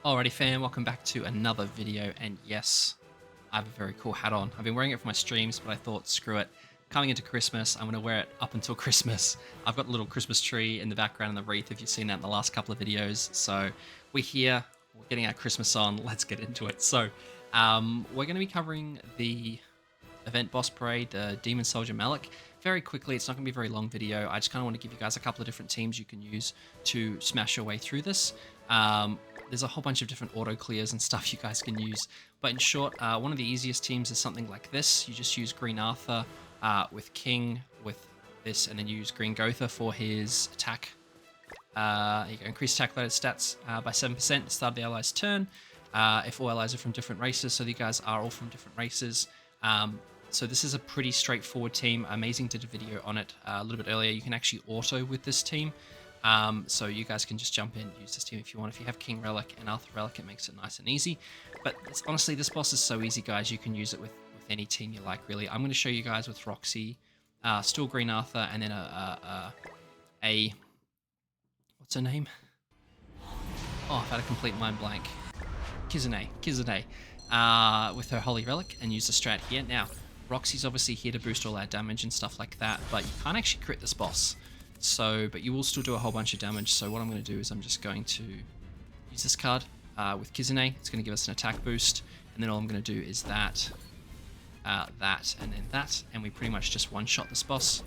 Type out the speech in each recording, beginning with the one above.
Alrighty fam, welcome back to another video, and yes, I have a very cool hat on. I've been wearing it for my streams, but I thought, screw it. Coming into Christmas, I'm going to wear it up until Christmas. I've got the little Christmas tree in the background and the wreath, if you've seen that in the last couple of videos. So we're here, we're getting our Christmas on, let's get into it. So we're going to be covering the event boss parade, the Demon Soldier MALEK. Very quickly, it's not going to be a very long video. I just kind of want to give you guys a couple of different teams you can use to smash your way through this. There's a whole bunch of different auto clears and stuff you guys can use. But in short, one of the easiest teams is something like this. You just use Green Arthur with King with this, and then you use Green Gotha for his attack. You go increase attack loaded stats by 7% at the start of the ally's turn. If all allies are from different races, so you guys are all from different races. So this is a pretty straightforward team. Amazing did a video on it a little bit earlier. You can actually auto with this team. So you guys can just jump in, use this team if you want. If you have King Relic and Arthur Relic, it makes it nice and easy. But honestly, this boss is so easy, guys. You can use it with any team you like, really. I'm going to show you guys with Roxy, still Green Arthur, and then a what's her name? Oh, I've had a complete mind blank. Kizune, with her Holy Relic, and use the strat here. Now, Roxy's obviously here to boost all our damage and stuff like that, but you can't actually crit this boss. So, but you will still do a whole bunch of damage. So what I'm going to do is I'm just going to use this card with Kizune. It's going to give us an attack boost, and then all I'm going to do is that, and then that, and we pretty much just one-shot this boss,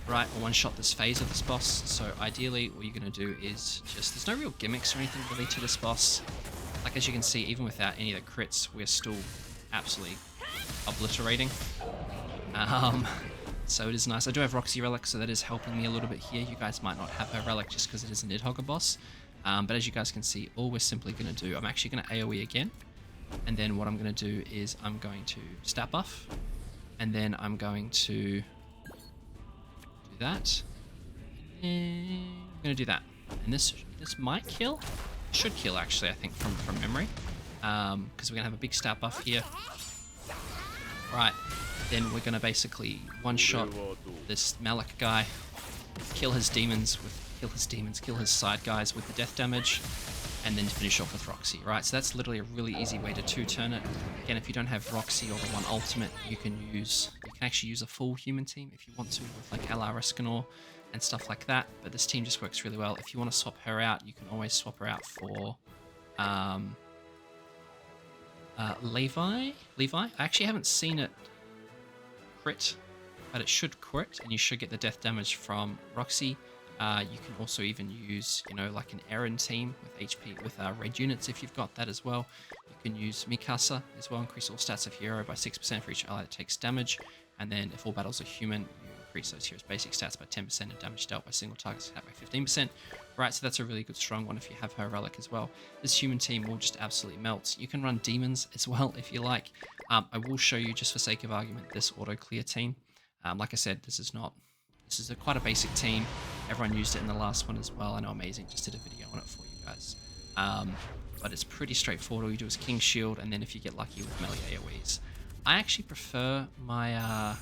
right? Or one-shot this phase of this boss. So ideally, what you're going to do is just, there's no real gimmicks or anything really to this boss. Like as you can see, even without any of the crits, we're still absolutely obliterating. So it is nice. I do have Roxy Relic, so that is helping me a little bit here. You guys might not have her Relic just because it is a Nidhogger boss. But as you guys can see, all we're simply going to do, I'm actually going to AoE again. And then what I'm going to do is I'm going to stat buff. And then I'm going to do that. And I'm going to do that. And this might kill. Should kill, actually, I think, from memory. Because we're going to have a big stat buff here. Right. Then we're going to basically one-shot this MALEK guy, kill his side guys with the death damage, and then finish off with Roxy, right? So that's literally a really easy way to two-turn it. Again, if you don't have Roxy or the one ultimate, you can actually use a full human team if you want to, with like Alar Escanor and stuff like that, but this team just works really well. If you want to swap her out, you can always swap her out for Levi? I actually haven't seen it crit, but it should crit, and you should get the death damage from Roxy. You can also even use, like an Eren team with HP, with red units if you've got that as well. You can use Mikasa as well, increase all stats of hero by 6% for each ally that takes damage, and then if all battles are human, you increase those heroes' basic stats by 10% and damage dealt by single targets by 15%. Right, so that's a really good strong one if you have her Relic as well. This human team will just absolutely melt. You can run demons as well if you like. I will show you, just for sake of argument, this auto clear team. Like I said, this is quite a basic team. Everyone used it in the last one as well. I know Amazing just did a video on it for you guys. But it's pretty straightforward. All you do is King Shield, and then if you get lucky with melee AoEs. I actually prefer my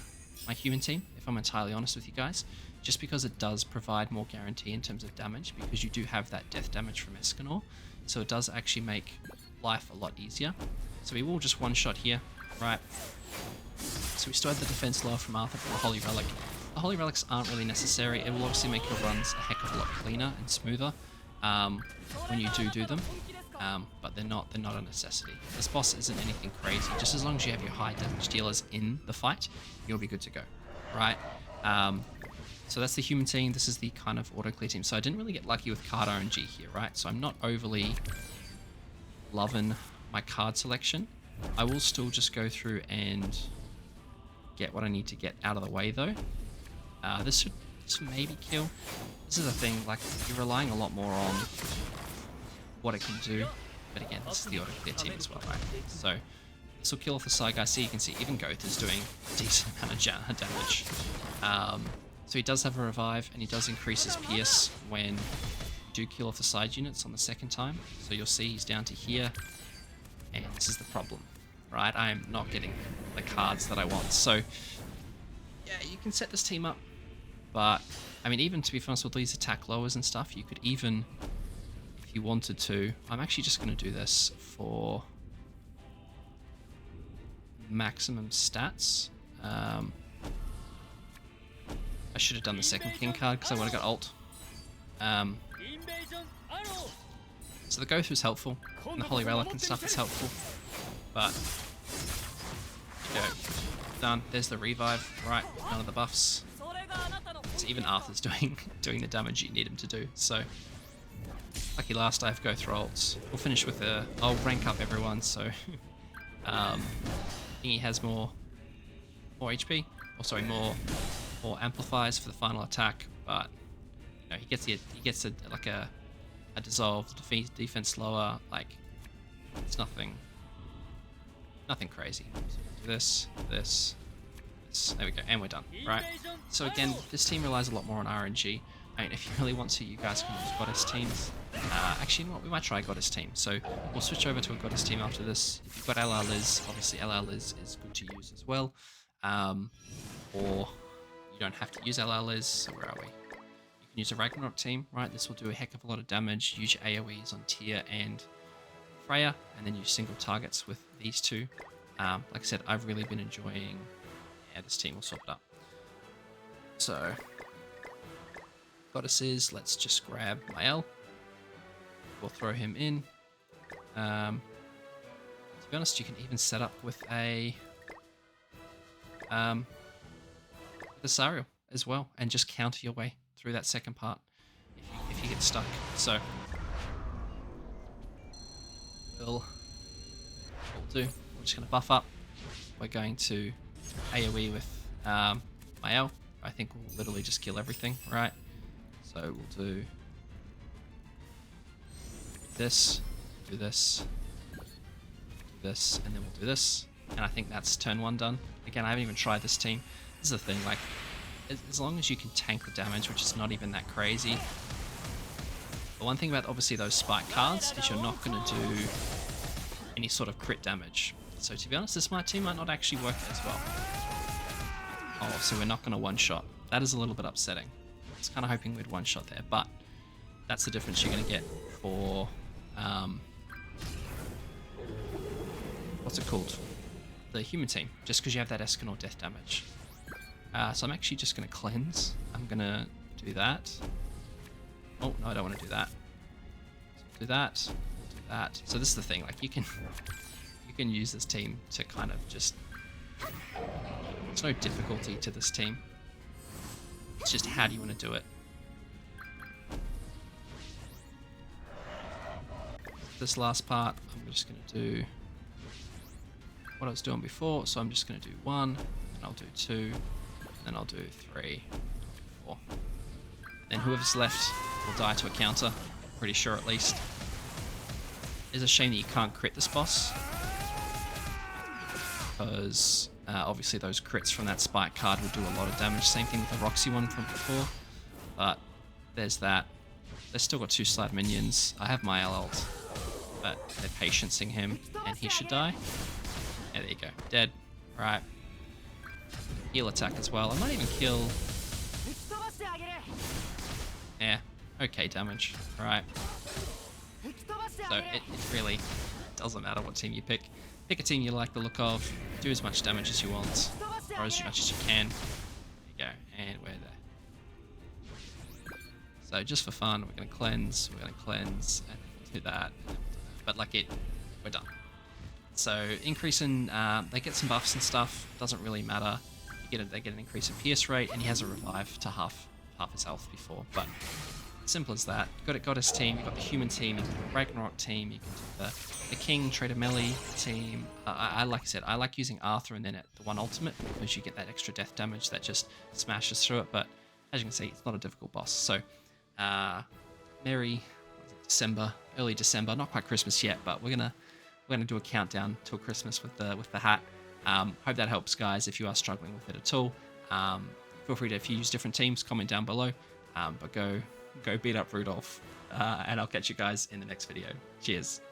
my human team, if I'm entirely honest with you guys, just because it does provide more guarantee in terms of damage, because you do have that death damage from Escanor, so it does actually make life a lot easier. So we will just one-shot here, right? So we still have the defense lower from Arthur for the Holy Relic. The Holy Relics aren't really necessary. It will obviously make your runs a heck of a lot cleaner and smoother when you do them, but they're not a necessity. This boss isn't anything crazy. Just as long as you have your high damage dealers in the fight, you'll be good to go, right? So that's the human team. This is the kind of auto clear team. So I didn't really get lucky with card RNG here, right? So I'm not overly loving my card selection. I will still just go through and get what I need to get out of the way, though. This should maybe kill. This is a thing, like, you're relying a lot more on what it can do. But again, this is the auto clear team as well, right? So this will kill off the side guy. So you can see even Goth is doing a decent amount of damage. So he does have a revive, and he does increase his pierce when you do kill off the side units on the second time. So you'll see he's down to here, and this is the problem, right? I am not getting the cards that I want. So yeah, you can set this team up, but I mean, even to be honest with these attack lowers and stuff, you could even, if if you wanted to, I'm actually just going to do this for maximum stats. I should have done the second king card because I would have got ult. So the Goth is helpful, and the Holy Relic and stuff is helpful, but go. Done. There's the revive. Right, none of the buffs. So even Arthur's doing the damage you need him to do. So lucky last I have go through ults. We'll finish with a. I'll rank up everyone. So I think he has more HP. Or sorry, more amplifiers for the final attack. But you know, he gets a dissolve, defense lower. Like it's nothing crazy. So do this. There we go, and we're done, right? So again, this team relies a lot more on RNG. I mean, if you really want to, you guys can use Goddess teams. Actually, you know what? We might try a Goddess team. So we'll switch over to a Goddess team after this. If you've got LR Liz, obviously LR Liz is good to use as well. Or you don't have to use LR Liz, so where are we? You can use a Ragnarok team, right? This will do a heck of a lot of damage. Use your AoEs on Tyr and Freya, and then use single targets with these two. Like I said, I've really been enjoying this team. Will swap it up. So, Goddesses, let's just grab Mael. We'll throw him in. To be honest, you can even set up with a Sariel as well, and just counter your way through that second part if you get stuck. So, we'll do. We're just going to buff up. We're going to AoE with Mael. I think we'll literally just kill everything, right? So we'll do this, do this, do this, and then we'll do this. And I think that's turn 1 done. Again, I haven't even tried this team. This is the thing, like, as long as you can tank the damage, which is not even that crazy. The one thing about obviously those spike cards is you're not going to do any sort of crit damage. So to be honest, this team might not actually work as well. Oh, so we're not going to one-shot. That is a little bit upsetting. I was kind of hoping we'd one-shot there, but that's the difference you're going to get for... what's it called? The human team, just because you have that Escanor death damage. So I'm actually just going to cleanse. I'm going to do that. Oh, no, I don't want to do that. So do that, do that. So this is the thing, like you can use this team to kind of just... There's no difficulty to this team. It's just how do you want to do it. This last part, I'm just going to do what I was doing before. So I'm just going to do 1, and I'll do 2, then I'll do 3, 4. Then whoever's left will die to a counter. Pretty sure at least. It's a shame that you can't crit this boss, because obviously those crits from that spike card will do a lot of damage. Same thing with the Roxy one from before, but there's that. They've still got 2 slide minions. I have my ult, but they're patiencing him, and he should die. Yeah, there you go. Dead. Right. Heal attack as well. I might even kill... Yeah. Okay damage. Right. So it really doesn't matter what team you pick. Pick a team you like the look of, do as much damage as you want, or as much as you can. There you go, and we're there. So just for fun, we're going to cleanse, and do that. But like we're done. So increase in, they get some buffs and stuff, doesn't really matter. They get an increase in pierce rate, and he has a revive to half his health before, but simple as that. Got his team, you've got the human team, you've got the Ragnarok team, you can do the King, Trader Melee team. Like I said, I like using Arthur and then the one ultimate, because you get that extra death damage that just smashes through it, but as you can see, it's not a difficult boss. So, merry December, early December, not quite Christmas yet, but we're gonna do a countdown till Christmas with the hat. Hope that helps, guys. If you are struggling with it at all, feel free to, if you use different teams, comment down below. But go beat up Rudolph, and I'll catch you guys in the next video. Cheers.